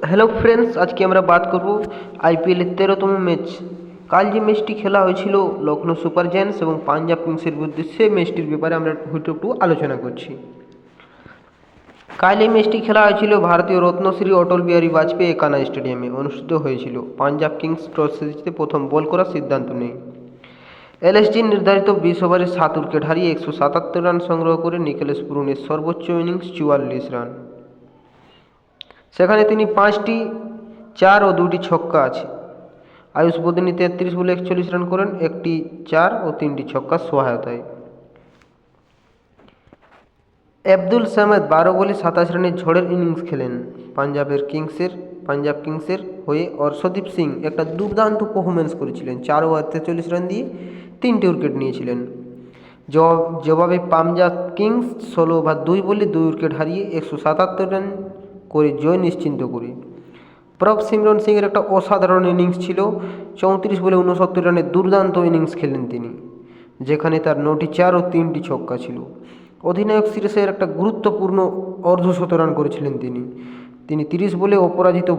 Hello friends, আজকে আমরা বাত করব আইপিএলের 13তম ম্যাচ। কাল যে ম্যাচটি খেলা হয়েছিল লখনৌ সুপার জায়ান্টস এবং পাঞ্জাব কিংসের বিরুদ্ধে, সেই ম্যাচটির ব্যাপারে আমরা একটু আলোচনা করছি। কাল এই ম্যাচটি খেলা হয়েছিল ভারতীয় রত্নশ্রী অটল বিহারী বাজপেয়ী একানা স্টেডিয়ামে অনুষ্ঠিত হয়েছিল। পাঞ্জাব কিংস টস জিতে প্রথম বল করার সিদ্ধান্ত নেয়। এলএসজির নির্ধারিত 20 ওভারে 7 উইকেট হারিয়ে 177 রান সংগ্রহ করে নিকোলাস পুরনের সর্বোচ্চ ইনিংস 44 রান। সেখানে তিনি 5টি 4 ও 2টি ছক্কা আছে। আয়ুষ বদিনী 33 বলে 41 রান করেন, 1টি 4 ও 3টি ছক্কার সহায়তায়। আব্দুল সামাদ 12 বলে 27 রানের ঝড়ের ইনিংস খেলেন। পাঞ্জাব কিংসের হয়ে অর্শদীপ সিং একটা দুর্দান্ত পারফরম্যান্স করেছিলেন। 4 ওভার 43 রান দিয়ে 3টি উইকেট নিয়েছিলেন। জবাবে পাঞ্জাব কিংস 16 ওভার 2 বলে 2 উইকেট হারিয়ে 177 রান করে জয় নিশ্চিন্ত করে। প্রভসিমরন সিংয়ের একটা অসাধারণ ইনিংস ছিল। 34 বলে 69 রানের দুর্দান্ত ইনিংস খেলেন তিনি, যেখানে তার 9টি 4 ও 3টি ছক্কা ছিল। অধিনায়ক সিরিসের একটা গুরুত্বপূর্ণ অর্ধশতরান করেছিলেন তিনি 30 বলে অপরাজিত